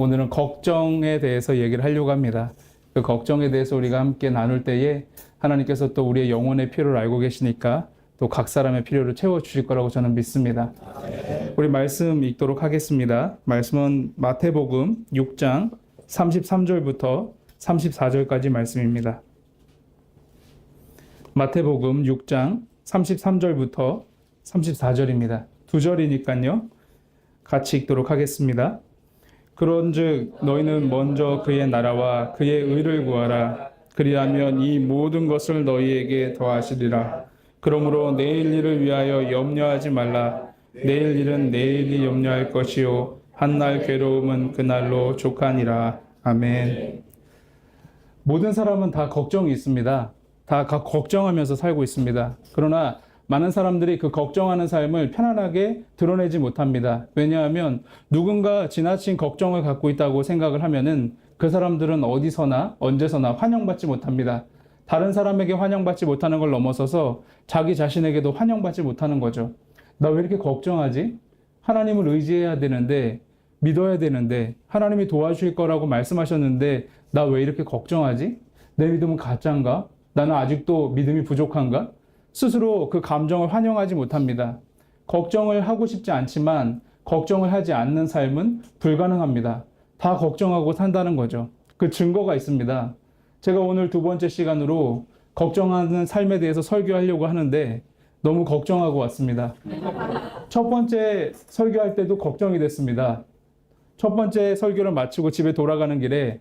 오늘은 걱정에 대해서 얘기를 하려고 합니다. 그 걱정에 대해서 우리가 함께 나눌 때에 하나님께서 또 우리의 영혼의 필요를 알고 계시니까 또 각 사람의 필요를 채워주실 거라고 저는 믿습니다. 우리 말씀 읽도록 하겠습니다. 말씀은 마태복음 6장 33절부터 34절까지 말씀입니다. 마태복음 6장 33절부터 34절입니다. 두 절이니까요. 같이 읽도록 하겠습니다. 그런즉 너희는 먼저 그의 나라와 그의 의를 구하라. 그리하면 이 모든 것을 너희에게 더하시리라. 그러므로 내일 일을 위하여 염려하지 말라. 내일 일은 내일이 염려할 것이요 한날 괴로움은 그날로 족하니라. 아멘. 모든 사람은 다 걱정이 있습니다. 다 걱정하면서 살고 있습니다. 그러나 많은 사람들이 그 걱정하는 삶을 편안하게 드러내지 못합니다. 왜냐하면 누군가 지나친 걱정을 갖고 있다고 생각을 하면은 그 사람들은 어디서나 언제서나 환영받지 못합니다. 다른 사람에게 환영받지 못하는 걸 넘어서서 자기 자신에게도 환영받지 못하는 거죠. 나 왜 이렇게 걱정하지? 하나님을 의지해야 되는데, 믿어야 되는데, 하나님이 도와주실 거라고 말씀하셨는데 나 왜 이렇게 걱정하지? 내 믿음은 가짜인가? 나는 아직도 믿음이 부족한가? 스스로 그 감정을 환영하지 못합니다. 걱정을 하고 싶지 않지만 걱정을 하지 않는 삶은 불가능합니다. 다 걱정하고 산다는 거죠. 그 증거가 있습니다. 제가 오늘 두 번째 시간으로 걱정하는 삶에 대해서 설교하려고 하는데 너무 걱정하고 왔습니다. 첫 번째 설교할 때도 걱정이 됐습니다. 첫 번째 설교를 마치고 집에 돌아가는 길에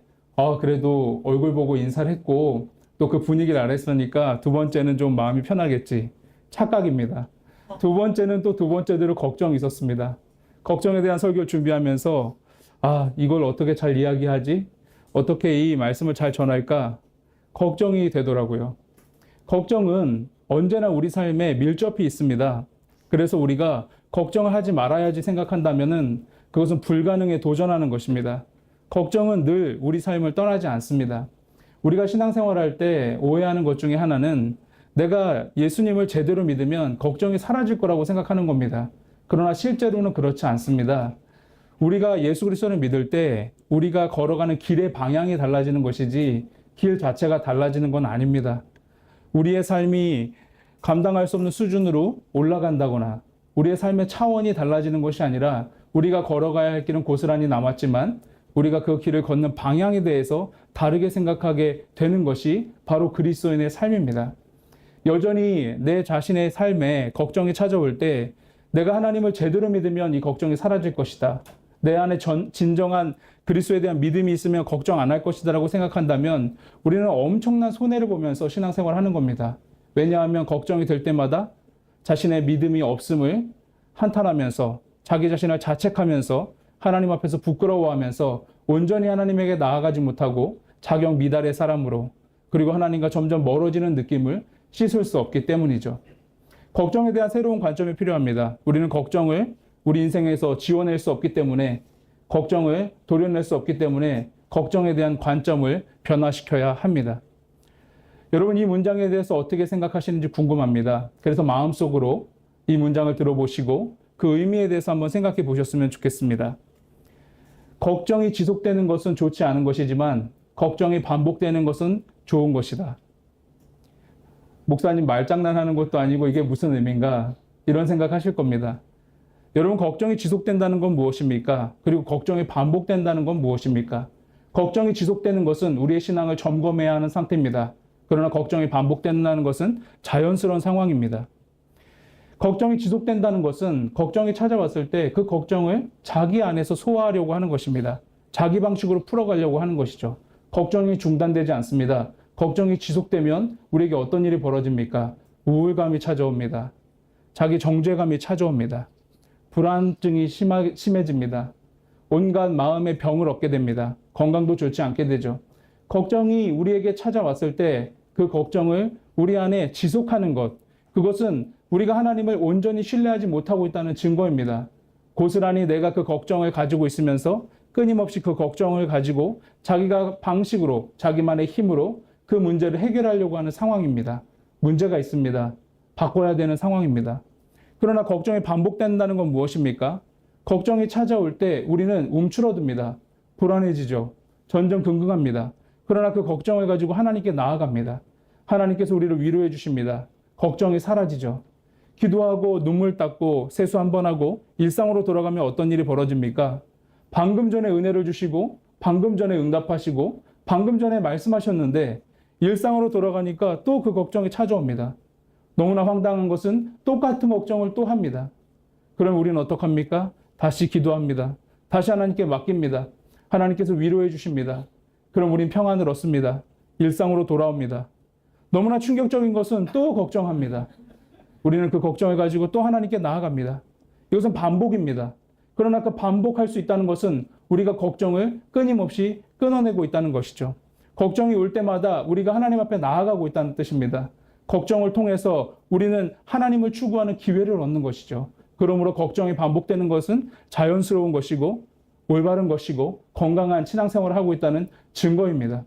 그래도 얼굴 보고 인사를 했고 또 그 분위기를 알았으니까 두 번째는 좀 마음이 편하겠지. 착각입니다. 두 번째는 또 두 번째대로 걱정이 있었습니다. 걱정에 대한 설교를 준비하면서 이걸 어떻게 잘 이야기하지? 어떻게 이 말씀을 잘 전할까? 걱정이 되더라고요. 걱정은 언제나 우리 삶에 밀접히 있습니다. 그래서 우리가 걱정을 하지 말아야지 생각한다면은 그것은 불가능에 도전하는 것입니다. 걱정은 늘 우리 삶을 떠나지 않습니다. 우리가 신앙생활할 때 오해하는 것 중에 하나는 내가 예수님을 제대로 믿으면 걱정이 사라질 거라고 생각하는 겁니다. 그러나 실제로는 그렇지 않습니다. 우리가 예수 그리스도를 믿을 때 우리가 걸어가는 길의 방향이 달라지는 것이지 길 자체가 달라지는 건 아닙니다. 우리의 삶이 감당할 수 없는 수준으로 올라간다거나 우리의 삶의 차원이 달라지는 것이 아니라 우리가 걸어가야 할 길은 고스란히 남았지만 우리가 그 길을 걷는 방향에 대해서 다르게 생각하게 되는 것이 바로 그리스도인의 삶입니다. 여전히 내 자신의 삶에 걱정이 찾아올 때 내가 하나님을 제대로 믿으면 이 걱정이 사라질 것이다. 내 안에 진정한 그리스도에 대한 믿음이 있으면 걱정 안 할 것이다 라고 생각한다면 우리는 엄청난 손해를 보면서 신앙생활을 하는 겁니다. 왜냐하면 걱정이 될 때마다 자신의 믿음이 없음을 한탄하면서 자기 자신을 자책하면서 하나님 앞에서 부끄러워하면서 온전히 하나님에게 나아가지 못하고 자격 미달의 사람으로 그리고 하나님과 점점 멀어지는 느낌을 씻을 수 없기 때문이죠. 걱정에 대한 새로운 관점이 필요합니다. 우리는 걱정을 우리 인생에서 지워낼 수 없기 때문에 걱정을 도려낼 수 없기 때문에 걱정에 대한 관점을 변화시켜야 합니다. 여러분 이 문장에 대해서 어떻게 생각하시는지 궁금합니다. 그래서 마음속으로 이 문장을 들어보시고 그 의미에 대해서 한번 생각해 보셨으면 좋겠습니다. 걱정이 지속되는 것은 좋지 않은 것이지만 걱정이 반복되는 것은 좋은 것이다. 목사님 말장난하는 것도 아니고 이게 무슨 의미인가 이런 생각하실 겁니다. 여러분 걱정이 지속된다는 건 무엇입니까? 그리고 걱정이 반복된다는 건 무엇입니까? 걱정이 지속되는 것은 우리의 신앙을 점검해야 하는 상태입니다. 그러나 걱정이 반복된다는 것은 자연스러운 상황입니다. 걱정이 지속된다는 것은 걱정이 찾아왔을 때 그 걱정을 자기 안에서 소화하려고 하는 것입니다. 자기 방식으로 풀어가려고 하는 것이죠. 걱정이 중단되지 않습니다. 걱정이 지속되면 우리에게 어떤 일이 벌어집니까? 우울감이 찾아옵니다. 자기 정죄감이 찾아옵니다. 불안증이 심해집니다. 온갖 마음의 병을 얻게 됩니다. 건강도 좋지 않게 되죠. 걱정이 우리에게 찾아왔을 때 그 걱정을 우리 안에 지속하는 것, 그것은 우리가 하나님을 온전히 신뢰하지 못하고 있다는 증거입니다. 고스란히 내가 그 걱정을 가지고 있으면서 끊임없이 그 걱정을 가지고 자기가 방식으로 자기만의 힘으로 그 문제를 해결하려고 하는 상황입니다. 문제가 있습니다. 바꿔야 되는 상황입니다. 그러나 걱정이 반복된다는 건 무엇입니까? 걱정이 찾아올 때 우리는 움츠러듭니다. 불안해지죠. 전전긍긍합니다. 그러나 그 걱정을 가지고 하나님께 나아갑니다. 하나님께서 우리를 위로해 주십니다. 걱정이 사라지죠. 기도하고 눈물 닦고 세수 한번 하고 일상으로 돌아가면 어떤 일이 벌어집니까? 방금 전에 은혜를 주시고 방금 전에 응답하시고 방금 전에 말씀하셨는데 일상으로 돌아가니까 또 그 걱정이 찾아옵니다. 너무나 황당한 것은 똑같은 걱정을 또 합니다. 그럼 우리는 어떡합니까? 다시 기도합니다. 다시 하나님께 맡깁니다. 하나님께서 위로해 주십니다. 그럼 우린 평안을 얻습니다. 일상으로 돌아옵니다. 너무나 충격적인 것은 또 걱정합니다. 우리는 그 걱정을 가지고 또 하나님께 나아갑니다. 이것은 반복입니다. 그러나 그 반복할 수 있다는 것은 우리가 걱정을 끊임없이 끊어내고 있다는 것이죠. 걱정이 올 때마다 우리가 하나님 앞에 나아가고 있다는 뜻입니다. 걱정을 통해서 우리는 하나님을 추구하는 기회를 얻는 것이죠. 그러므로 걱정이 반복되는 것은 자연스러운 것이고 올바른 것이고 건강한 신앙생활을 하고 있다는 증거입니다.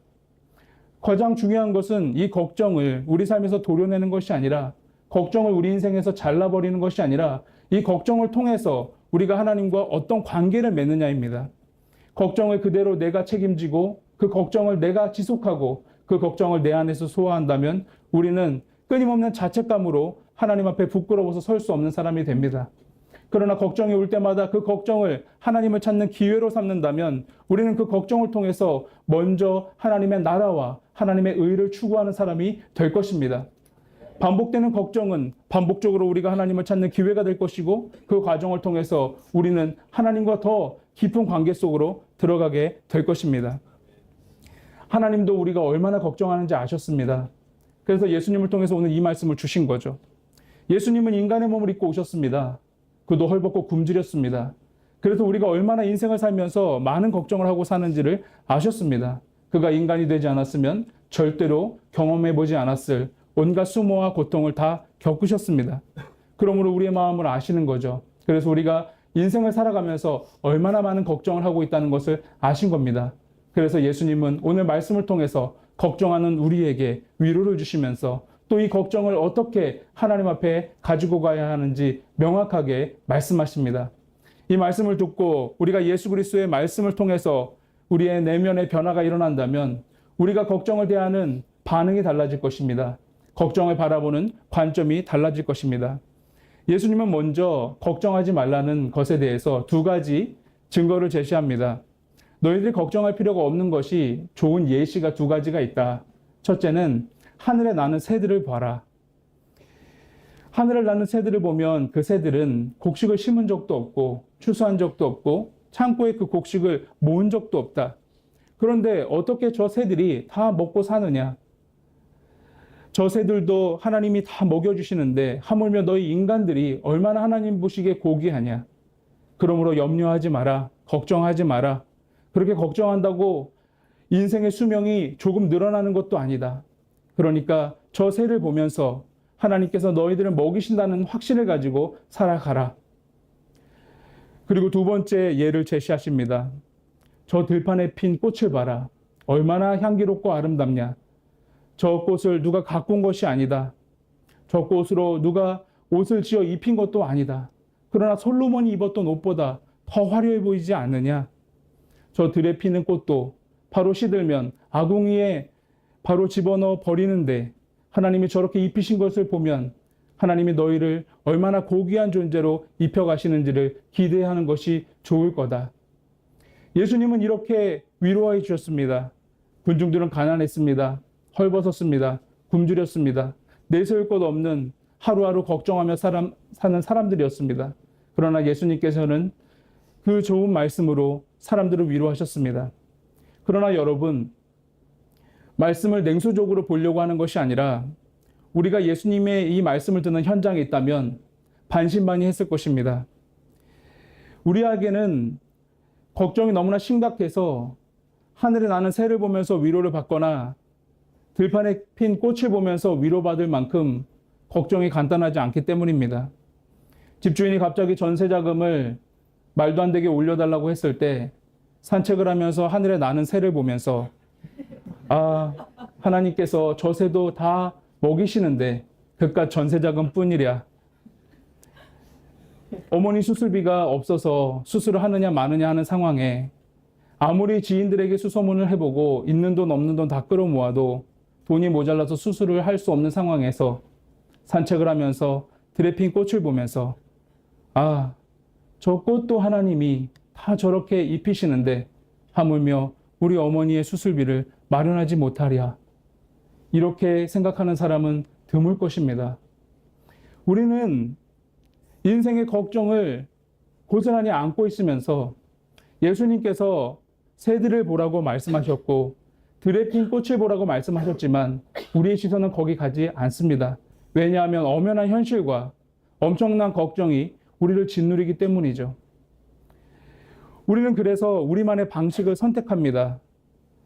가장 중요한 것은 이 걱정을 우리 삶에서 도려내는 것이 아니라 걱정을 우리 인생에서 잘라버리는 것이 아니라 이 걱정을 통해서 우리가 하나님과 어떤 관계를 맺느냐입니다. 걱정을 그대로 내가 책임지고 그 걱정을 내가 지속하고 그 걱정을 내 안에서 소화한다면 우리는 끊임없는 자책감으로 하나님 앞에 부끄러워서 설 수 없는 사람이 됩니다. 그러나 걱정이 올 때마다 그 걱정을 하나님을 찾는 기회로 삼는다면 우리는 그 걱정을 통해서 먼저 하나님의 나라와 하나님의 의를 추구하는 사람이 될 것입니다. 반복되는 걱정은 반복적으로 우리가 하나님을 찾는 기회가 될 것이고 그 과정을 통해서 우리는 하나님과 더 깊은 관계 속으로 들어가게 될 것입니다. 하나님도 우리가 얼마나 걱정하는지 아셨습니다. 그래서 예수님을 통해서 오늘 이 말씀을 주신 거죠. 예수님은 인간의 몸을 입고 오셨습니다. 그도 헐벗고 굶주렸습니다. 그래서 우리가 얼마나 인생을 살면서 많은 걱정을 하고 사는지를 아셨습니다. 그가 인간이 되지 않았으면 절대로 경험해보지 않았을 온갖 수모와 고통을 다 겪으셨습니다. 그러므로 우리의 마음을 아시는 거죠. 그래서 우리가 인생을 살아가면서 얼마나 많은 걱정을 하고 있다는 것을 아신 겁니다. 그래서 예수님은 오늘 말씀을 통해서 걱정하는 우리에게 위로를 주시면서 또 이 걱정을 어떻게 하나님 앞에 가지고 가야 하는지 명확하게 말씀하십니다. 이 말씀을 듣고 우리가 예수 그리스도의 말씀을 통해서 우리의 내면의 변화가 일어난다면 우리가 걱정을 대하는 반응이 달라질 것입니다. 걱정을 바라보는 관점이 달라질 것입니다. 예수님은 먼저 걱정하지 말라는 것에 대해서 두 가지 증거를 제시합니다. 너희들이 걱정할 필요가 없는 것이 좋은 예시가 두 가지가 있다. 첫째는 하늘에 나는 새들을 봐라. 하늘에 나는 새들을 보면 그 새들은 곡식을 심은 적도 없고 추수한 적도 없고 창고에 그 곡식을 모은 적도 없다. 그런데 어떻게 저 새들이 다 먹고 사느냐? 저 새들도 하나님이 다 먹여주시는데 하물며 너희 인간들이 얼마나 하나님 보시기에 고귀하냐? 그러므로 염려하지 마라. 걱정하지 마라. 그렇게 걱정한다고 인생의 수명이 조금 늘어나는 것도 아니다. 그러니까 저 새를 보면서 하나님께서 너희들을 먹이신다는 확신을 가지고 살아가라. 그리고 두 번째 예를 제시하십니다. 저 들판에 핀 꽃을 봐라. 얼마나 향기롭고 아름답냐. 저 꽃을 누가 가꾼 것이 아니다. 저 꽃으로 누가 옷을 지어 입힌 것도 아니다. 그러나 솔로몬이 입었던 옷보다 더 화려해 보이지 않느냐. 저 들에 피는 꽃도 바로 시들면 아궁이에 바로 집어넣어 버리는데 하나님이 저렇게 입히신 것을 보면 하나님이 너희를 얼마나 고귀한 존재로 입혀가시는지를 기대하는 것이 좋을 거다. 예수님은 이렇게 위로해 주셨습니다. 군중들은 가난했습니다. 헐벗었습니다. 굶주렸습니다. 내세울 것 없는 하루하루 걱정하며 사는 사람들이었습니다. 그러나 예수님께서는 그 좋은 말씀으로 사람들을 위로하셨습니다. 그러나 여러분, 말씀을 냉소적으로 보려고 하는 것이 아니라 우리가 예수님의 이 말씀을 듣는 현장에 있다면 반신반의했을 것입니다. 우리에게는 걱정이 너무나 심각해서 하늘에 나는 새를 보면서 위로를 받거나 들판에 핀 꽃을 보면서 위로받을 만큼 걱정이 간단하지 않기 때문입니다. 집주인이 갑자기 전세 자금을 말도 안 되게 올려달라고 했을 때 산책을 하면서 하늘에 나는 새를 보면서 하나님께서 저 새도 다 먹이시는데 그깟 전세 자금 뿐이랴. 어머니 수술비가 없어서 수술을 하느냐 마느냐 하는 상황에 아무리 지인들에게 수소문을 해보고 있는 돈 없는 돈 다 끌어모아도 돈이 모자라서 수술을 할 수 없는 상황에서 산책을 하면서 드레핀 꽃을 보면서 아, 저 꽃도 하나님이 다 저렇게 입히시는데 하물며 우리 어머니의 수술비를 마련하지 못하랴. 이렇게 생각하는 사람은 드물 것입니다. 우리는 인생의 걱정을 고스란히 안고 있으면서 예수님께서 새들을 보라고 말씀하셨고 드레핀 꽃을 보라고 말씀하셨지만 우리의 시선은 거기 가지 않습니다. 왜냐하면 엄연한 현실과 엄청난 걱정이 우리를 짓누르기 때문이죠. 우리는 그래서 우리만의 방식을 선택합니다.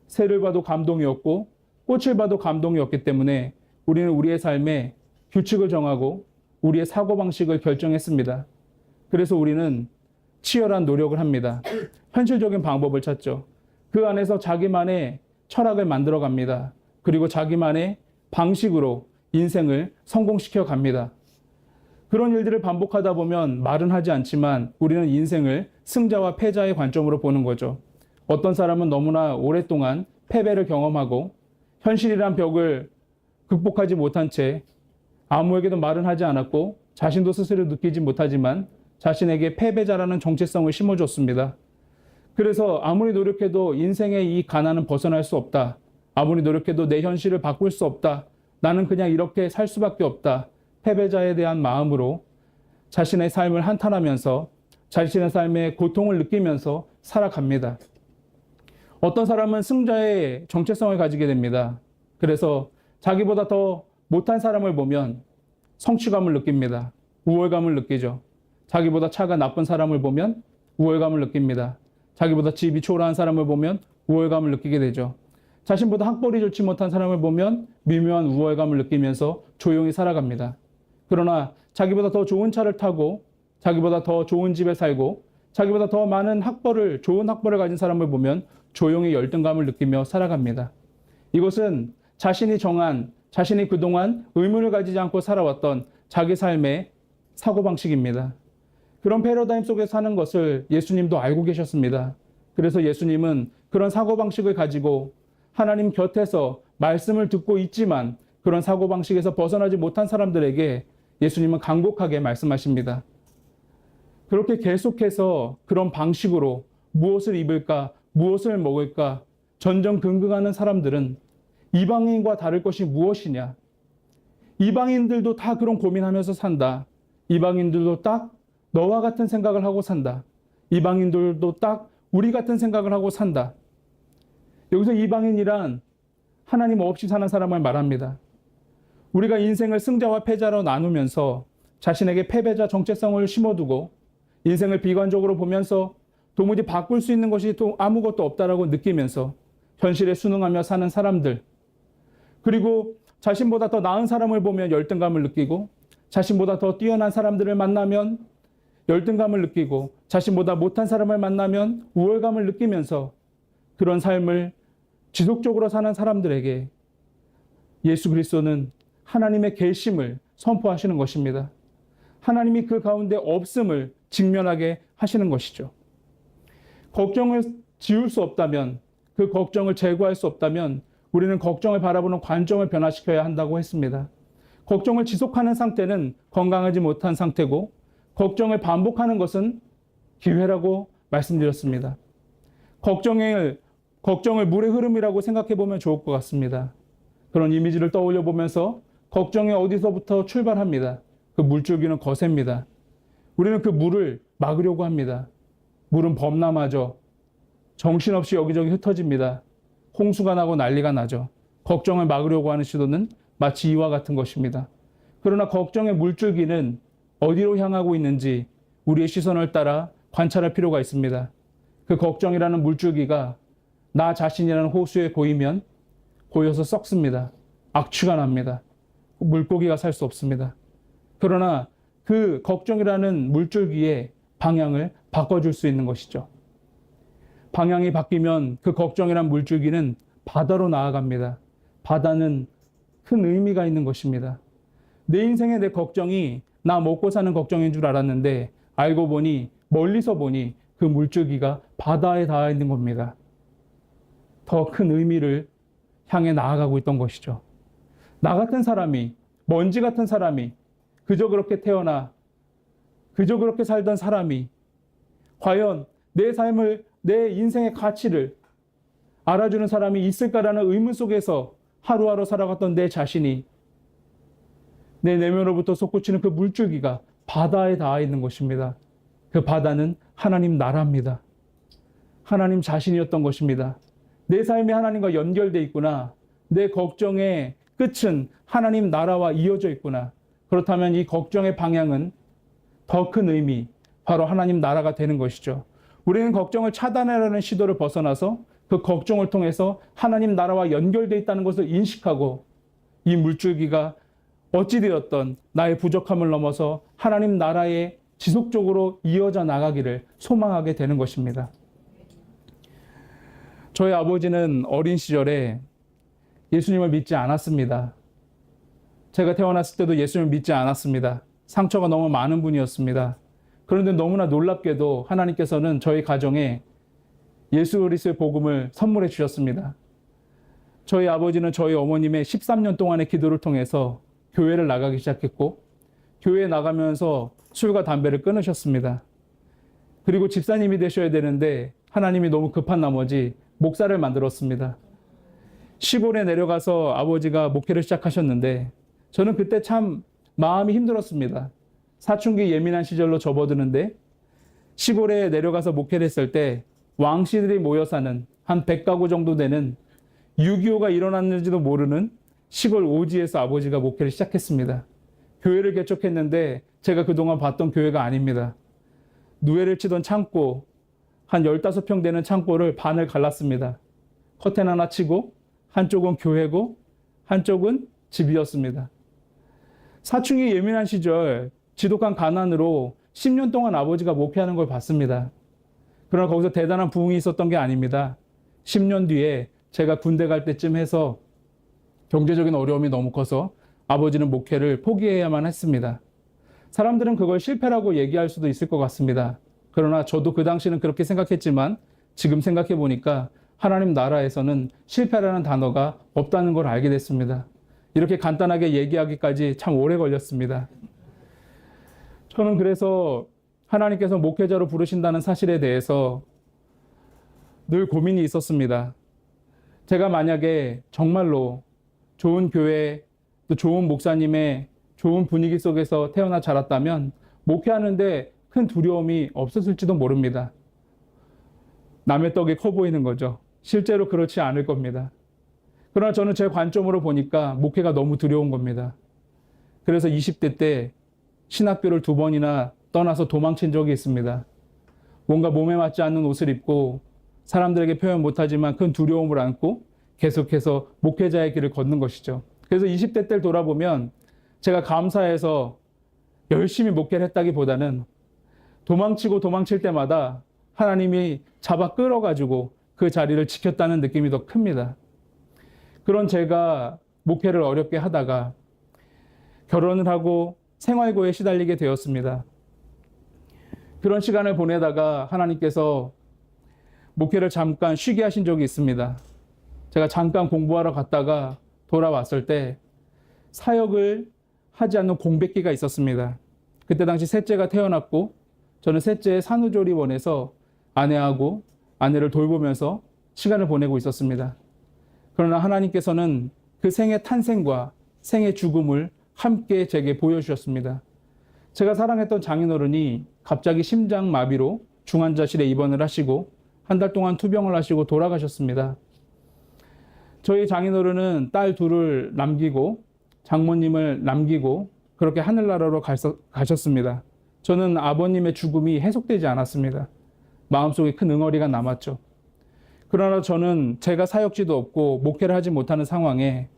새를 봐도 감동이 없고 꽃을 봐도 감동이 없기 때문에 우리는 우리의 삶에 규칙을 정하고 우리의 사고방식을 결정했습니다. 그래서 우리는 치열한 노력을 합니다. 현실적인 방법을 찾죠. 그 안에서 자기만의 철학을 만들어 갑니다. 그리고 자기만의 방식으로 인생을 성공시켜 갑니다. 그런 일들을 반복하다 보면 말은 하지 않지만 우리는 인생을 승자와 패자의 관점으로 보는 거죠. 어떤 사람은 너무나 오랫동안 패배를 경험하고 현실이란 벽을 극복하지 못한 채 아무에게도 말은 하지 않았고 자신도 스스로 느끼지 못하지만 자신에게 패배자라는 정체성을 심어줬습니다. 그래서 아무리 노력해도 인생의 이 가난은 벗어날 수 없다. 아무리 노력해도 내 현실을 바꿀 수 없다. 나는 그냥 이렇게 살 수밖에 없다. 패배자에 대한 마음으로 자신의 삶을 한탄하면서 자신의 삶에 고통을 느끼면서 살아갑니다. 어떤 사람은 승자의 정체성을 가지게 됩니다. 그래서 자기보다 더 못한 사람을 보면 성취감을 느낍니다. 우월감을 느끼죠. 자기보다 차가 나쁜 사람을 보면 우월감을 느낍니다. 자기보다 집이 초라한 사람을 보면 우월감을 느끼게 되죠. 자신보다 학벌이 좋지 못한 사람을 보면 미묘한 우월감을 느끼면서 조용히 살아갑니다. 그러나 자기보다 더 좋은 차를 타고 자기보다 더 좋은 집에 살고 자기보다 더 많은 좋은 학벌을 가진 사람을 보면 조용히 열등감을 느끼며 살아갑니다. 이것은 자신이 그동안 의문을 가지지 않고 살아왔던 자기 삶의 사고방식입니다. 그런 패러다임 속에 사는 것을 예수님도 알고 계셨습니다. 그래서 예수님은 그런 사고방식을 가지고 하나님 곁에서 말씀을 듣고 있지만 그런 사고방식에서 벗어나지 못한 사람들에게 예수님은 간곡하게 말씀하십니다. 그렇게 계속해서 그런 방식으로 무엇을 입을까, 무엇을 먹을까 전전긍긍하는 사람들은 이방인과 다를 것이 무엇이냐? 이방인들도 다 그런 고민하면서 산다. 이방인들도 딱 너와 같은 생각을 하고 산다. 이방인들도 딱 우리 같은 생각을 하고 산다. 여기서 이방인이란 하나님 없이 사는 사람을 말합니다. 우리가 인생을 승자와 패자로 나누면서 자신에게 패배자 정체성을 심어두고 인생을 비관적으로 보면서 도무지 바꿀 수 있는 것이 또 아무것도 없다라고 느끼면서 현실에 순응하며 사는 사람들, 그리고 자신보다 더 나은 사람을 보면 열등감을 느끼고 자신보다 더 뛰어난 사람들을 만나면 열등감을 느끼고 자신보다 못한 사람을 만나면 우월감을 느끼면서 그런 삶을 지속적으로 사는 사람들에게 예수 그리스도는 하나님의 계심을 선포하시는 것입니다. 하나님이 그 가운데 없음을 직면하게 하시는 것이죠. 걱정을 지울 수 없다면, 그 걱정을 제거할 수 없다면 우리는 걱정을 바라보는 관점을 변화시켜야 한다고 했습니다. 걱정을 지속하는 상태는 건강하지 못한 상태고 걱정을 반복하는 것은 기회라고 말씀드렸습니다. 걱정을 물의 흐름이라고 생각해 보면 좋을 것 같습니다. 그런 이미지를 떠올려 보면서 걱정이 어디서부터 출발합니다. 그 물줄기는 거셉니다. 우리는 그 물을 막으려고 합니다. 물은 범람하죠. 정신없이 여기저기 흩어집니다. 홍수가 나고 난리가 나죠. 걱정을 막으려고 하는 시도는 마치 이와 같은 것입니다. 그러나 걱정의 물줄기는 어디로 향하고 있는지 우리의 시선을 따라 관찰할 필요가 있습니다. 그 걱정이라는 물줄기가 나 자신이라는 호수에 고여서 썩습니다. 악취가 납니다. 물고기가 살 수 없습니다. 그러나 그 걱정이라는 물줄기의 방향을 바꿔줄 수 있는 것이죠. 방향이 바뀌면 그 걱정이란 물줄기는 바다로 나아갑니다. 바다는 큰 의미가 있는 것입니다. 내 인생의 내 걱정이 나 먹고 사는 걱정인 줄 알았는데 알고 보니 멀리서 보니 그 물줄기가 바다에 닿아 있는 겁니다. 더 큰 의미를 향해 나아가고 있던 것이죠. 나 같은 사람이, 먼지 같은 사람이, 그저 그렇게 태어나 그저 그렇게 살던 사람이 과연 내 삶을, 내 인생의 가치를 알아주는 사람이 있을까라는 의문 속에서 하루하루 살아갔던 내 자신이, 내 내면으로부터 솟구치는 그 물줄기가 바다에 닿아 있는 것입니다. 그 바다는 하나님 나라입니다. 하나님 자신이었던 것입니다. 내 삶이 하나님과 연결되어 있구나. 내 걱정의 끝은 하나님 나라와 이어져 있구나. 그렇다면 이 걱정의 방향은 더 큰 의미, 바로 하나님 나라가 되는 것이죠. 우리는 걱정을 차단하려는 시도를 벗어나서 그 걱정을 통해서 하나님 나라와 연결되어 있다는 것을 인식하고, 이 물줄기가 어찌되었던 나의 부족함을 넘어서 하나님 나라에 지속적으로 이어져 나가기를 소망하게 되는 것입니다. 저희 아버지는 어린 시절에 예수님을 믿지 않았습니다. 제가 태어났을 때도 예수님을 믿지 않았습니다. 상처가 너무 많은 분이었습니다. 그런데 너무나 놀랍게도 하나님께서는 저희 가정에 예수 그리스도의 복음을 선물해 주셨습니다. 저희 아버지는 저희 어머님의 13년 동안의 기도를 통해서 교회를 나가기 시작했고, 교회에 나가면서 술과 담배를 끊으셨습니다. 그리고 집사님이 되셔야 되는데 하나님이 너무 급한 나머지 목사를 만들었습니다. 시골에 내려가서 아버지가 목회를 시작하셨는데 저는 그때 참 마음이 힘들었습니다. 사춘기 예민한 시절로 접어드는데, 시골에 내려가서 목회를 했을 때 왕씨들이 모여 사는 한 100가구 정도 되는 6.25가 일어났는지도 모르는 시골 오지에서 아버지가 목회를 시작했습니다. 교회를 개척했는데 제가 그동안 봤던 교회가 아닙니다. 누에를 치던 창고, 한 15평 되는 창고를 반을 갈랐습니다. 커튼 하나 치고 한쪽은 교회고 한쪽은 집이었습니다. 사춘기 예민한 시절 지독한 가난으로 10년 동안 아버지가 목회하는 걸 봤습니다. 그러나 거기서 대단한 부흥이 있었던 게 아닙니다. 10년 뒤에 제가 군대 갈 때쯤 해서 경제적인 어려움이 너무 커서 아버지는 목회를 포기해야만 했습니다. 사람들은 그걸 실패라고 얘기할 수도 있을 것 같습니다. 그러나 저도 그 당시는 그렇게 생각했지만 지금 생각해 보니까 하나님 나라에서는 실패라는 단어가 없다는 걸 알게 됐습니다. 이렇게 간단하게 얘기하기까지 참 오래 걸렸습니다. 저는 그래서 하나님께서 목회자로 부르신다는 사실에 대해서 늘 고민이 있었습니다. 제가 만약에 정말로 좋은 교회, 또 좋은 목사님의 좋은 분위기 속에서 태어나 자랐다면 목회하는데 큰 두려움이 없었을지도 모릅니다. 남의 떡이 커 보이는 거죠. 실제로 그렇지 않을 겁니다. 그러나 저는 제 관점으로 보니까 목회가 너무 두려운 겁니다. 그래서 20대 때 신학교를 2번이나 떠나서 도망친 적이 있습니다. 뭔가 몸에 맞지 않는 옷을 입고 사람들에게 표현 못하지만 큰 두려움을 안고 계속해서 목회자의 길을 걷는 것이죠. 그래서 20대 때를 돌아보면 제가 감사해서 열심히 목회를 했다기보다는 도망치고 도망칠 때마다 하나님이 잡아 끌어가지고 그 자리를 지켰다는 느낌이 더 큽니다. 그런 제가 목회를 어렵게 하다가 결혼을 하고 생활고에 시달리게 되었습니다. 그런 시간을 보내다가 하나님께서 목회를 잠깐 쉬게 하신 적이 있습니다. 제가 잠깐 공부하러 갔다가 돌아왔을 때 사역을 하지 않는 공백기가 있었습니다. 그때 당시 셋째가 태어났고 저는 셋째의 산후조리원에서 아내하고 아내를 돌보면서 시간을 보내고 있었습니다. 그러나 하나님께서는 그 생의 탄생과 생의 죽음을 함께 제게 보여주셨습니다. 제가 사랑했던 장인어른이 갑자기 심장마비로 중환자실에 입원을 하시고 한 달 동안 투병을 하시고 돌아가셨습니다. 저희 장인어른은 딸 2을 남기고 장모님을 남기고 그렇게 하늘나라로 가셨습니다. 저는 아버님의 죽음이 해석되지 않았습니다. 마음속에 큰 응어리가 남았죠. 그러나 저는 제가 사역지도 없고 목회를 하지 못하는 상황에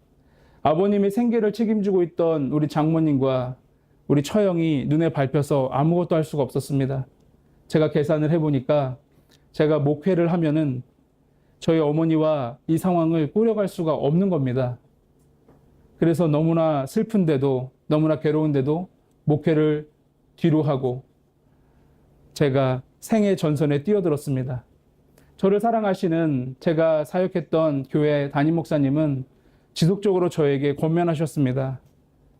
아버님의 생계를 책임지고 있던 우리 장모님과 우리 처형이 눈에 밟혀서 아무것도 할 수가 없었습니다. 제가 계산을 해보니까 제가 목회를 하면은 저희 어머니와 이 상황을 꾸려갈 수가 없는 겁니다. 그래서 너무나 슬픈데도 너무나 괴로운데도 목회를 뒤로 하고 제가 생애 전선에 뛰어들었습니다. 저를 사랑하시는 제가 사역했던 교회 담임 목사님은 지속적으로 저에게 권면하셨습니다.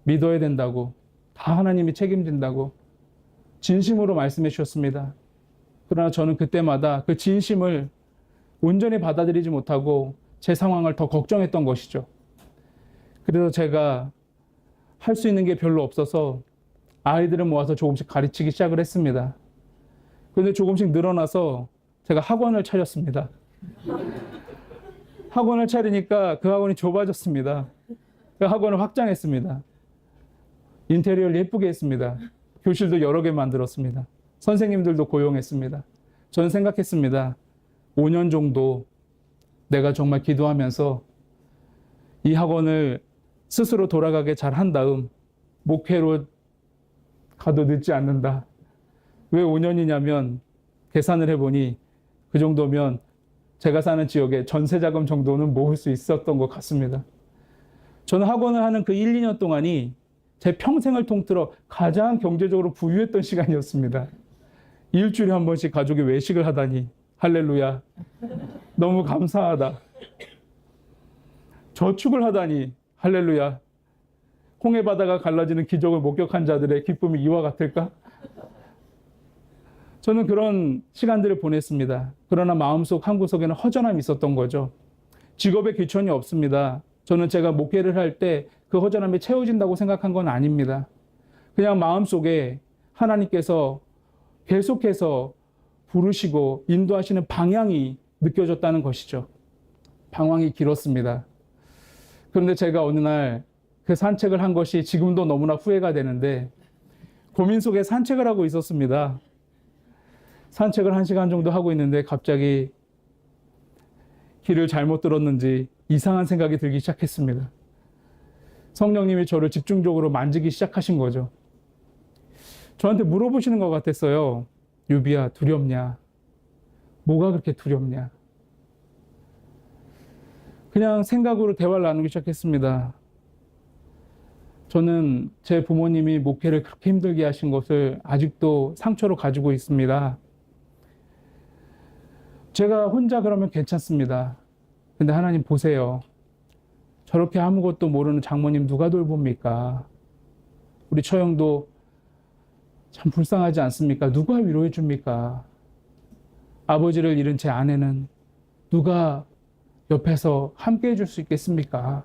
믿어야 된다고, 다 하나님이 책임진다고 진심으로 말씀해 주셨습니다. 그러나 저는 그때마다 그 진심을 온전히 받아들이지 못하고 제 상황을 더 걱정했던 것이죠. 그래서 제가 할 수 있는 게 별로 없어서 아이들을 모아서 조금씩 가르치기 시작을 했습니다. 그런데 조금씩 늘어나서 제가 학원을 차렸습니다. 학원을 차리니까 그 학원이 좁아졌습니다. 그 학원을 확장했습니다. 인테리어를 예쁘게 했습니다. 교실도 여러 개 만들었습니다. 선생님들도 고용했습니다. 저는 생각했습니다. 5년 정도 내가 정말 기도하면서 이 학원을 스스로 돌아가게 잘 한 다음 목회로 가도 늦지 않는다. 왜 5년이냐면 계산을 해보니 그 정도면 제가 사는 지역에 전세자금 정도는 모을 수 있었던 것 같습니다. 저는 학원을 하는 그 1, 2년 동안이 제 평생을 통틀어 가장 경제적으로 부유했던 시간이었습니다. 일주일에 한 번씩 가족이 외식을 하다니 할렐루야. 너무 감사하다. 저축을 하다니 할렐루야. 홍해 바다가 갈라지는 기적을 목격한 자들의 기쁨이 이와 같을까? 저는 그런 시간들을 보냈습니다. 그러나 마음속 한구석에는 허전함이 있었던 거죠. 직업에 귀천이 없습니다. 저는 제가 목회를 할 때 그 허전함이 채워진다고 생각한 건 아닙니다. 그냥 마음속에 하나님께서 계속해서 부르시고 인도하시는 방향이 느껴졌다는 것이죠. 방황이 길었습니다. 그런데 제가 어느 날 그 산책을 한 것이 지금도 너무나 후회가 되는데 고민 속에 산책을 하고 있었습니다. 산책을 1시간 정도 하고 있는데 갑자기 길을 잘못 들었는지 이상한 생각이 들기 시작했습니다. 성령님이 저를 집중적으로 만지기 시작하신 거죠. 저한테 물어보시는 것 같았어요. 유비야, 두렵냐? 뭐가 그렇게 두렵냐? 그냥 생각으로 대화를 나누기 시작했습니다. 저는 제 부모님이 목회를 그렇게 힘들게 하신 것을 아직도 상처로 가지고 있습니다. 제가 혼자 그러면 괜찮습니다. 근데 하나님 보세요. 저렇게 아무것도 모르는 장모님 누가 돌봅니까? 우리 처형도 참 불쌍하지 않습니까? 누가 위로해 줍니까? 아버지를 잃은 제 아내는 누가 옆에서 함께 해줄 수 있겠습니까?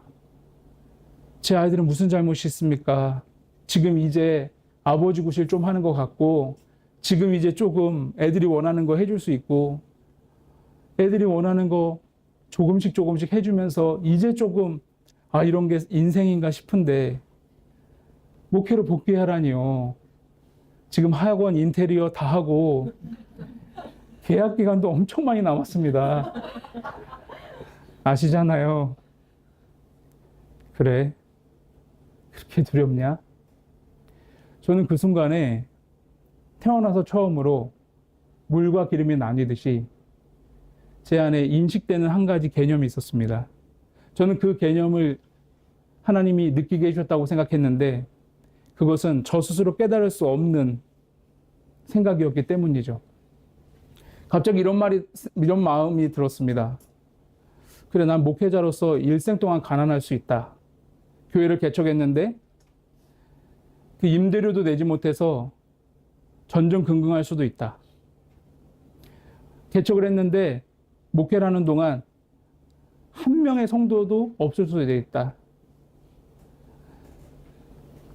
제 아이들은 무슨 잘못이 있습니까? 지금 이제 아버지 구실 좀 하는 것 같고 지금 이제 조금 애들이 원하는 거 해줄 수 있고 애들이 원하는 거 조금씩 해주면서 이제 조금 이런 게 인생인가 싶은데 목회로 복귀하라니요. 지금 학원 인테리어 다 하고 계약 기간도 엄청 많이 남았습니다. 아시잖아요. 그래. 그렇게 두렵냐? 저는 그 순간에 태어나서 처음으로 물과 기름이 나뉘듯이 제 안에 인식되는 한 가지 개념이 있었습니다. 저는 그 개념을 하나님이 느끼게 해주셨다고 생각했는데 그것은 저 스스로 깨달을 수 없는 생각이었기 때문이죠. 갑자기 이런 마음이 들었습니다. 그래, 난 목회자로서 일생 동안 가난할 수 있다. 교회를 개척했는데 그 임대료도 내지 못해서 전전긍긍할 수도 있다. 개척을 했는데 목회를 하는 동안 한 명의 성도도 없을 수도 있다.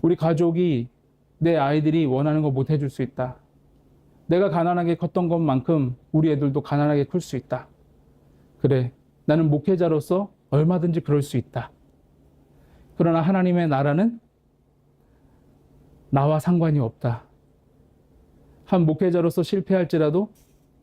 우리 가족이 내 아이들이 원하는 거 못 해줄 수 있다. 내가 가난하게 컸던 것만큼 우리 애들도 가난하게 클 수 있다. 그래, 나는 목회자로서 얼마든지 그럴 수 있다. 그러나 하나님의 나라는 나와 상관이 없다. 한 목회자로서 실패할지라도,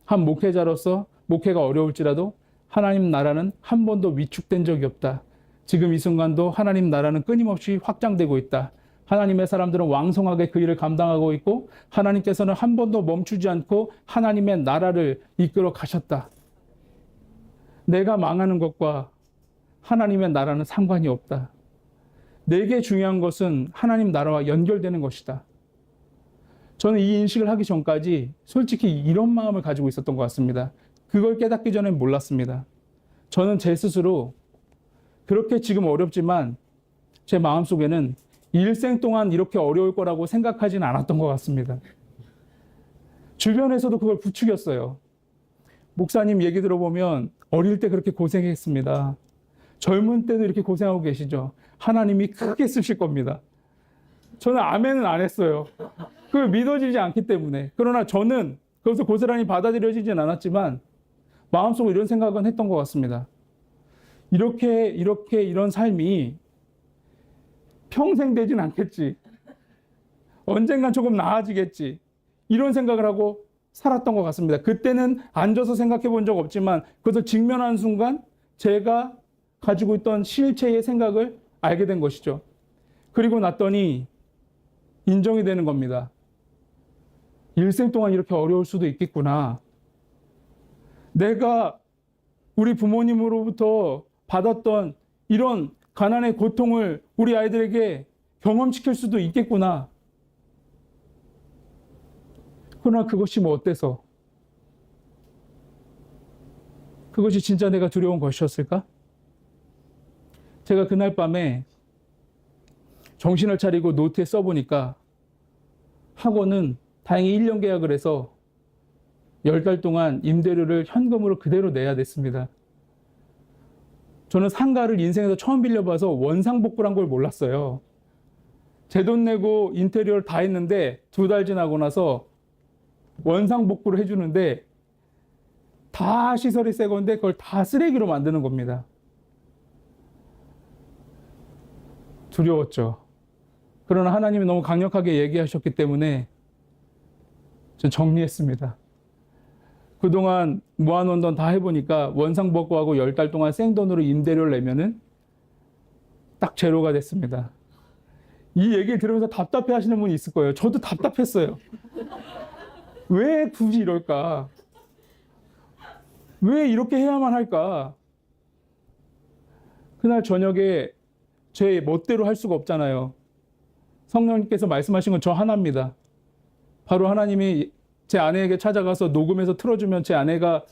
한 목회자로서 목회가 어려울지라도 하나님 나라는 한 번도 위축된 적이 없다. 지금 이 순간도 하나님 나라는 끊임없이 확장되고 있다. 하나님의 사람들은 왕성하게 그 일을 감당하고 있고 하나님께서는 한 번도 멈추지 않고 하나님의 나라를 이끌어 가셨다. 내가 망하는 것과 하나님의 나라는 상관이 없다. 내게 중요한 것은 하나님 나라와 연결되는 것이다. 저는 이 인식을 하기 전까지 솔직히 이런 마음을 가지고 있었던 것 같습니다. 그걸 깨닫기 전엔 몰랐습니다. 저는 제 스스로 그렇게 지금 어렵지만 제 마음속에는 일생 동안 이렇게 어려울 거라고 생각하진 않았던 것 같습니다. 주변에서도 그걸 부추겼어요. 목사님 얘기 들어보면 어릴 때 그렇게 고생했습니다. 젊은 때도 이렇게 고생하고 계시죠. 하나님이 크게 쓰실 겁니다. 저는 아멘은 안 했어요. 그걸 믿어지지 않기 때문에. 그러나 저는 그것을 고스란히 받아들여지진 않았지만 마음속으로 이런 생각은 했던 것 같습니다. 이런 삶이 평생 되진 않겠지. 언젠간 조금 나아지겠지. 이런 생각을 하고 살았던 것 같습니다. 그때는 앉아서 생각해 본 적 없지만 그것을 직면한 순간 제가 가지고 있던 실체의 생각을 알게 된 것이죠. 그리고 났더니 인정이 되는 겁니다. 일생 동안 이렇게 어려울 수도 있겠구나. 내가 우리 부모님으로부터 받았던 이런 가난의 고통을 우리 아이들에게 경험시킬 수도 있겠구나. 그러나 그것이 뭐 어때서? 그것이 진짜 내가 두려운 것이었을까? 제가 그날 밤에 정신을 차리고 노트에 써보니까 학원은 다행히 1년 계약을 해서 10달 동안 임대료를 현금으로 그대로 내야 됐습니다. 저는 상가를 인생에서 처음 빌려봐서 원상복구란 걸 몰랐어요. 제 돈 내고 인테리어를 다 했는데 2달 지나고 나서 원상복구를 해주는데 다 시설이 새 건데 그걸 다 쓰레기로 만드는 겁니다. 두려웠죠. 그러나 하나님이 너무 강력하게 얘기하셨기 때문에 전 정리했습니다. 그동안 모아놓은 돈 다 해보니까 원상복구하고 10달 동안 생돈으로 임대료를 내면은 딱 제로가 됐습니다. 이 얘기를 들으면서 답답해 하시는 분이 있을 거예요. 저도 답답했어요. 왜 굳이 이럴까? 왜 이렇게 해야만 할까? 그날 저녁에 제 멋대로 할 수가 없잖아요. 성령님께서 말씀하신 건 저 하나입니다. 바로 하나님이 제 아내에게 찾아가서 녹음해서 틀어주면 제 아내가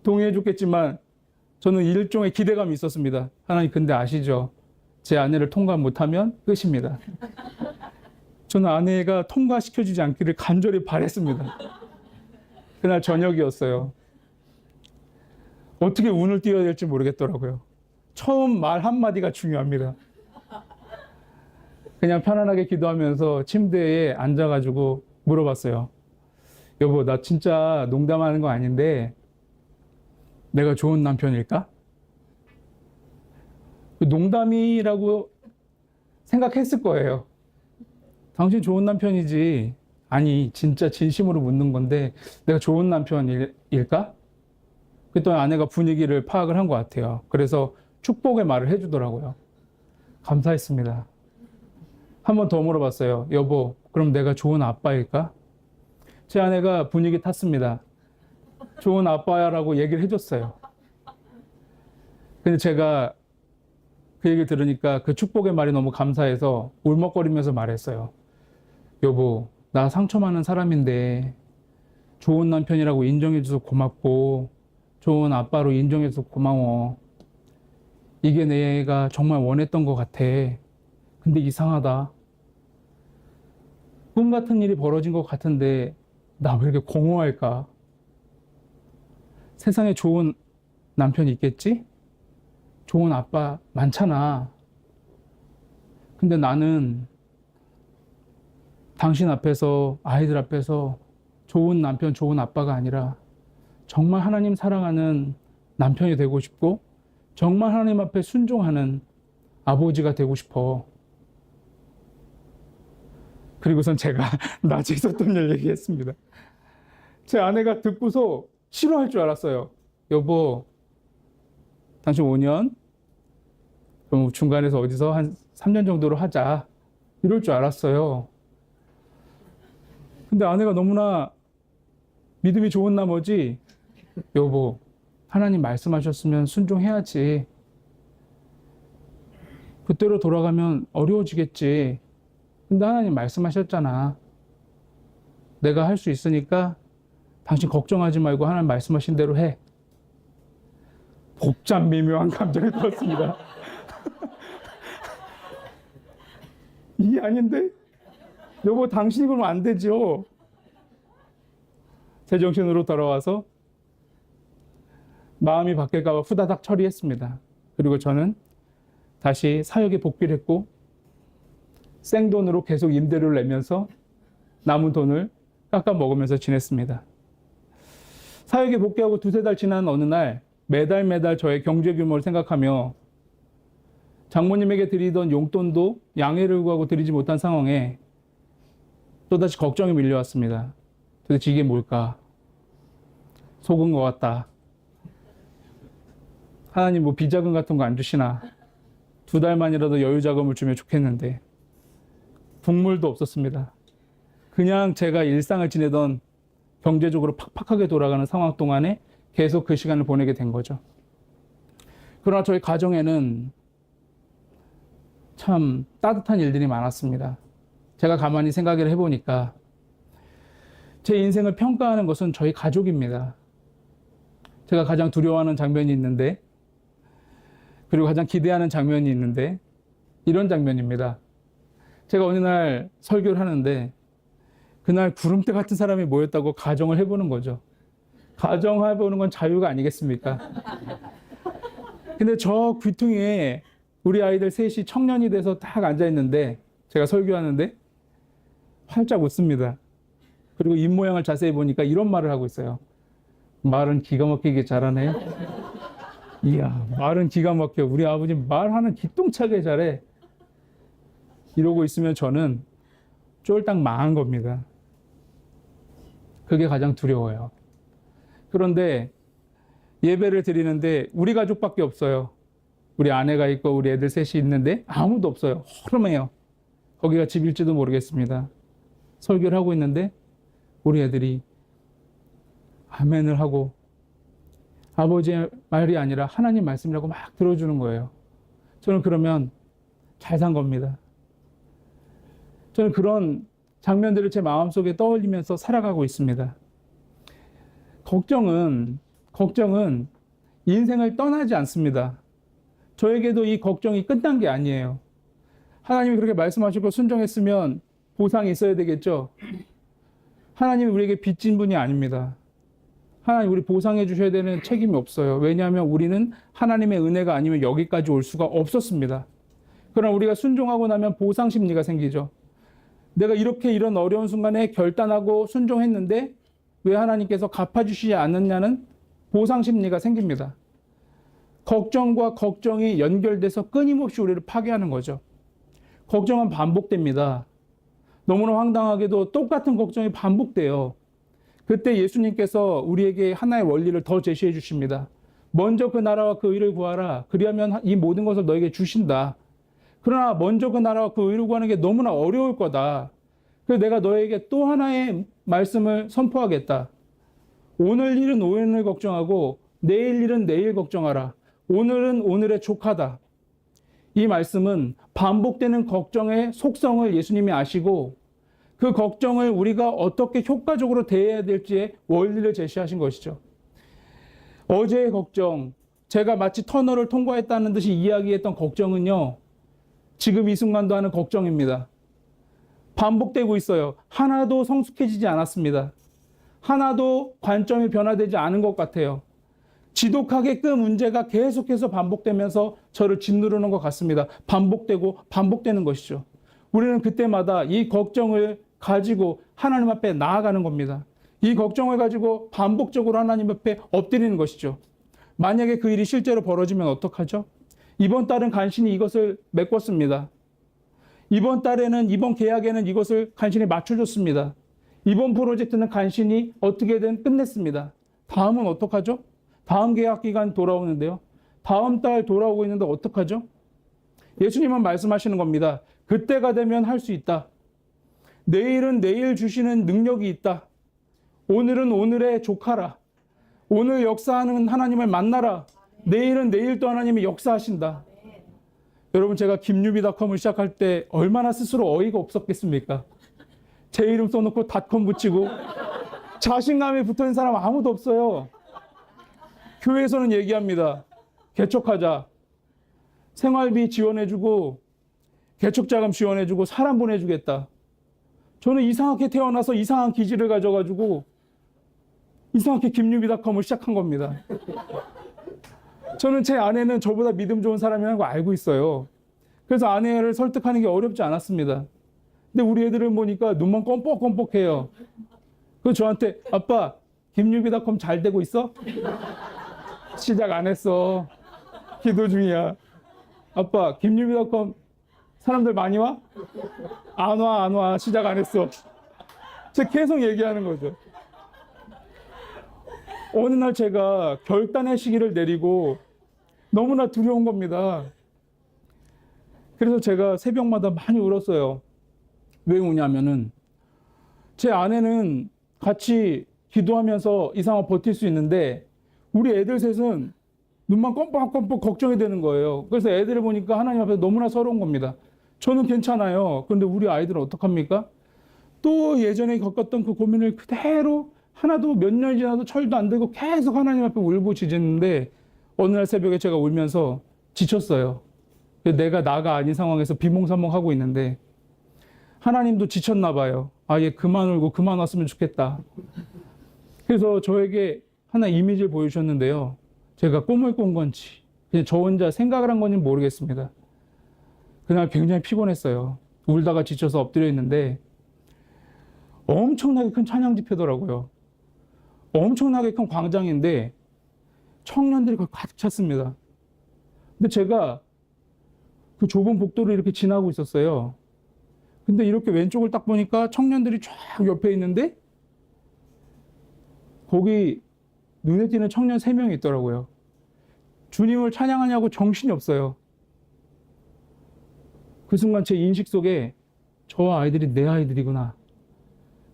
동의해 줬겠지만 저는 일종의 기대감이 있었습니다. 하나님 근데 아시죠? 제 아내를 통과 못하면 끝입니다. 저는 아내가 통과시켜주지 않기를 간절히 바랬습니다. 그날 저녁이었어요. 어떻게 운을 띄워야 될지 모르겠더라고요. 처음 말 한마디가 중요합니다. 그냥 편안하게 기도하면서 침대에 앉아가지고 물어봤어요. 여보, 나 진짜 농담하는 거 아닌데 내가 좋은 남편일까? 농담이라고 생각했을 거예요. 당신 좋은 남편이지. 아니, 진짜 진심으로 묻는 건데 내가 좋은 남편일까? 그랬더니 아내가 분위기를 파악을 한 것 같아요. 그래서 축복의 말을 해주더라고요. 감사했습니다. 한 번 더 물어봤어요. 여보, 그럼 내가 좋은 아빠일까? 제 아내가 분위기 탔습니다. 좋은 아빠야라고 얘기를 해줬어요. 근데 제가 그 얘기 들으니까 그 축복의 말이 너무 감사해서 울먹거리면서 말했어요. 여보, 나 상처 많은 사람인데 좋은 남편이라고 인정해줘서 고맙고 좋은 아빠로 인정해줘서 고마워. 이게 내가 정말 원했던 것 같아. 근데 이상하다. 꿈 같은 일이 벌어진 것 같은데 나 왜 이렇게 공허할까? 세상에 좋은 남편이 있겠지? 좋은 아빠 많잖아. 근데 나는 당신 앞에서, 아이들 앞에서 좋은 남편, 좋은 아빠가 아니라 정말 하나님 사랑하는 남편이 되고 싶고 정말 하나님 앞에 순종하는 아버지가 되고 싶어. 그리고선 제가 낮에 있었던 일 얘기했습니다. 제 아내가 듣고서 싫어할 줄 알았어요. 여보, 당신 5년? 그럼 중간에서 어디서 한 3년 정도로 하자. 이럴 줄 알았어요. 근데 아내가 너무나 믿음이 좋은 나머지 여보, 하나님 말씀하셨으면 순종해야지. 그때로 돌아가면 어려워지겠지. 근데 하나님 말씀하셨잖아. 내가 할 수 있으니까 당신 걱정하지 말고 하나님 말씀하신 대로 해. 복잡 미묘한 감정이 들었습니다. 이게 아닌데? 여보, 당신이 그러면 안 되죠. 제정신으로 돌아와서 마음이 바뀔까 봐 후다닥 처리했습니다. 그리고 저는 다시 사역에 복귀를 했고 생돈으로 계속 임대료를 내면서 남은 돈을 깎아 먹으면서 지냈습니다. 사역에 복귀하고 두세 달 지난 어느 날 매달 저의 경제 규모를 생각하며 장모님에게 드리던 용돈도 양해를 구하고 드리지 못한 상황에 또다시 걱정이 밀려왔습니다. 도대체 이게 뭘까? 속은 것 같다. 하나님 뭐 비자금 같은 거 안 주시나? 2달만이라도 여유 자금을 주면 좋겠는데 국물도 없었습니다. 그냥 제가 일상을 지내던 경제적으로 팍팍하게 돌아가는 상황 동안에 계속 그 시간을 보내게 된 거죠. 그러나 저희 가정에는 참 따뜻한 일들이 많았습니다. 제가 가만히 생각을 해보니까 제 인생을 평가하는 것은 저희 가족입니다. 제가 가장 두려워하는 장면이 있는데, 그리고 가장 기대하는 장면이 있는데, 이런 장면입니다. 제가 어느 날 설교를 하는데 그날 구름대 같은 사람이 모였다고 가정을 해보는 거죠. 가정해보는 건 자유가 아니겠습니까? 근데 저 귀퉁이에 우리 아이들 셋이 청년이 돼서 딱 앉아있는데 제가 설교하는데 활짝 웃습니다. 그리고 입모양을 자세히 보니까 이런 말을 하고 있어요. 말은 기가 막히게 잘하네. 이야, 말은 기가 막혀. 우리 아버지 말하는 기똥차게 잘해. 이러고 있으면 저는 쫄딱 망한 겁니다. 그게 가장 두려워요. 그런데 예배를 드리는데 우리 가족밖에 없어요. 우리 아내가 있고 우리 애들 셋이 있는데 아무도 없어요. 허름해요. 거기가 집일지도 모르겠습니다. 설교를 하고 있는데 우리 애들이 아멘을 하고 아버지의 말이 아니라 하나님 말씀이라고 막 들어주는 거예요. 저는 그러면 잘 산 겁니다. 저는 그런 장면들을 제 마음속에 떠올리면서 살아가고 있습니다. 걱정은 인생을 떠나지 않습니다. 저에게도 이 걱정이 끝난 게 아니에요. 하나님이 그렇게 말씀하시고 순종했으면 보상이 있어야 되겠죠. 하나님이 우리에게 빚진 분이 아닙니다. 하나님 우리 보상해 주셔야 되는 책임이 없어요. 왜냐하면 우리는 하나님의 은혜가 아니면 여기까지 올 수가 없었습니다. 그러나 우리가 순종하고 나면 보상 심리가 생기죠. 내가 이렇게 이런 어려운 순간에 결단하고 순종했는데 왜 하나님께서 갚아주시지 않느냐는 보상 심리가 생깁니다. 걱정과 걱정이 연결돼서 끊임없이 우리를 파괴하는 거죠. 걱정은 반복됩니다. 너무나 황당하게도 똑같은 걱정이 반복돼요. 그때 예수님께서 우리에게 하나의 원리를 더 제시해 주십니다. 먼저 그 나라와 그 의를 구하라. 그리하면 이 모든 것을 너에게 주신다. 그러나 먼저 그 나라와 그 의를 구하는 게 너무나 어려울 거다. 그래서 내가 너에게 또 하나의 말씀을 선포하겠다. 오늘 일은 오늘 걱정하고 내일 일은 내일 걱정하라. 오늘은 오늘의 족하다. 이 말씀은 반복되는 걱정의 속성을 예수님이 아시고 그 걱정을 우리가 어떻게 효과적으로 대해야 될지의 원리를 제시하신 것이죠. 어제의 걱정, 제가 마치 터널을 통과했다는 듯이 이야기했던 걱정은요, 지금 이 순간도 하는 걱정입니다. 반복되고 있어요. 하나도 성숙해지지 않았습니다. 하나도 관점이 변화되지 않은 것 같아요. 지독하게 그 문제가 계속해서 반복되면서 저를 짓누르는 것 같습니다. 반복되고 반복되는 것이죠. 우리는 그때마다 이 걱정을 가지고 하나님 앞에 나아가는 겁니다. 이 걱정을 가지고 반복적으로 하나님 앞에 엎드리는 것이죠. 만약에 그 일이 실제로 벌어지면 어떡하죠? 이번 달은 간신히 이것을 메꿨습니다. 이번 달에는, 이번 계약에는 이것을 간신히 맞춰줬습니다. 이번 프로젝트는 간신히 어떻게든 끝냈습니다. 다음은 어떡하죠? 다음 계약 기간 돌아오는데요. 다음 달 돌아오고 있는데 어떡하죠? 예수님은 말씀하시는 겁니다. 그때가 되면 할 수 있다. 내일은 내일 주시는 능력이 있다. 오늘은 오늘의 족하라. 오늘 역사하는 하나님을 만나라. 내일은 내일 또 하나님이 역사하신다. 여러분, 제가 김유비닷컴을 시작할 때 얼마나 스스로 어이가 없었겠습니까? 제 이름 써놓고 닷컴 붙이고 자신감에 붙어 있는 사람 아무도 없어요. 교회에서는 얘기합니다. 개척하자. 생활비 지원해주고 개척자금 지원해주고 사람 보내주겠다. 저는 이상하게 태어나서 이상한 기질을 가져가지고 이상하게 김유비닷컴을 시작한 겁니다. 저는 제 아내는 저보다 믿음 좋은 사람이라는 거 알고 있어요. 그래서 아내를 설득하는 게 어렵지 않았습니다. 근데 우리 애들을 보니까 눈만 껌뻑껌뻑해요. 그래서 저한테 아빠 김유비닷컴 잘 되고 있어? 시작 안 했어. 기도 중이야. 아빠 김유비닷컴 사람들 많이 와? 안 와, 안 와. 시작 안 했어. 제가 계속 얘기하는 거죠. 어느 날 제가 결단의 시기를 내리고 너무나 두려운 겁니다. 그래서 제가 새벽마다 많이 울었어요. 왜 우냐면은 제 아내는 같이 기도하면서 이 상황 버틸 수 있는데 우리 애들 셋은 눈만 껌뻑껌뻑 걱정이 되는 거예요. 그래서 애들을 보니까 하나님 앞에서 너무나 서러운 겁니다. 저는 괜찮아요. 그런데 우리 아이들은 어떡합니까? 또 예전에 겪었던 그 고민을 그대로 하나도 몇 년이 지나도 철도 안 들고 계속 하나님 앞에 울부짖었는데 어느 날 새벽에 제가 울면서 지쳤어요. 내가 나가 아닌 상황에서 비몽사몽하고 있는데 하나님도 지쳤나 봐요. 아, 얘 그만 울고 그만 왔으면 좋겠다. 그래서 저에게 하나 이미지를 보여주셨는데요. 제가 꿈을 꾼 건지 그냥 저 혼자 생각을 한 건지 모르겠습니다. 그날 굉장히 피곤했어요. 울다가 지쳐서 엎드려 있는데 엄청나게 큰 찬양 집회더라고요. 엄청나게 큰 광장인데 청년들이 거의 가득 찼습니다. 근데 제가 그 좁은 복도를 이렇게 지나고 있었어요. 근데 이렇게 왼쪽을 딱 보니까 청년들이 쫙 옆에 있는데 거기 눈에 띄는 청년 3명이 있더라고요. 주님을 찬양하냐고 정신이 없어요. 그 순간 제 인식 속에 저 아이들이 내 아이들이구나.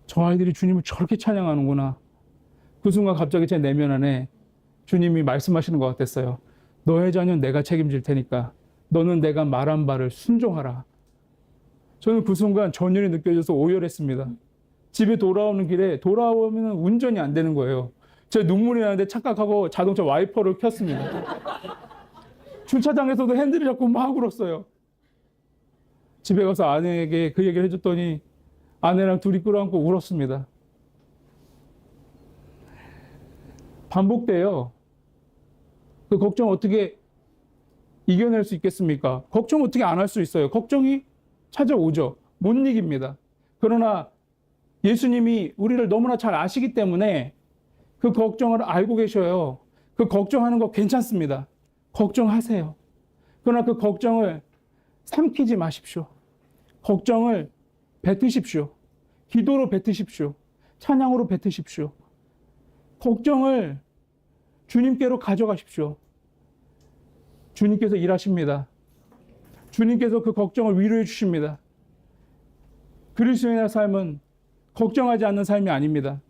저 아이들이 주님을 저렇게 찬양하는구나. 그 순간 갑자기 제 내면 안에 주님이 말씀하시는 것 같았어요. 너의 자녀는 내가 책임질 테니까 너는 내가 말한 바를 순종하라. 저는 그 순간 전율이 느껴져서 오열했습니다. 집에 돌아오는 길에 돌아오면 운전이 안 되는 거예요. 제 눈물이 나는데 착각하고 자동차 와이퍼를 켰습니다. 주차장에서도 핸들을 잡고 막 울었어요. 집에 가서 아내에게 그 얘기를 해줬더니 아내랑 둘이 끌어안고 울었습니다. 반복돼요. 그 걱정 어떻게 이겨낼 수 있겠습니까? 걱정 어떻게 안 할 수 있어요? 걱정이 찾아오죠. 못 이깁니다. 그러나 예수님이 우리를 너무나 잘 아시기 때문에 그 걱정을 알고 계셔요. 그 걱정하는 거 괜찮습니다. 걱정하세요. 그러나 그 걱정을 삼키지 마십시오. 걱정을 뱉으십시오. 기도로 뱉으십시오. 찬양으로 뱉으십시오. 걱정을 주님께로 가져가십시오. 주님께서 일하십니다. 주님께서 그 걱정을 위로해 주십니다. 그리스도인의 삶은 걱정하지 않는 삶이 아닙니다.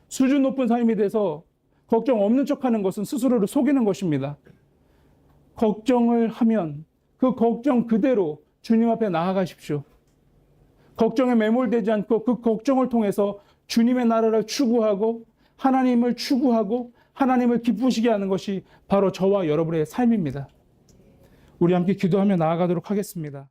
수준 높은 삶이 돼서 걱정 없는 척하는 것은 스스로를 속이는 것입니다. 걱정을 하면 그 걱정 그대로 주님 앞에 나아가십시오. 걱정에 매몰되지 않고 그 걱정을 통해서 주님의 나라를 추구하고 하나님을 추구하고 하나님을 기쁘시게 하는 것이 바로 저와 여러분의 삶입니다. 우리 함께 기도하며 나아가도록 하겠습니다.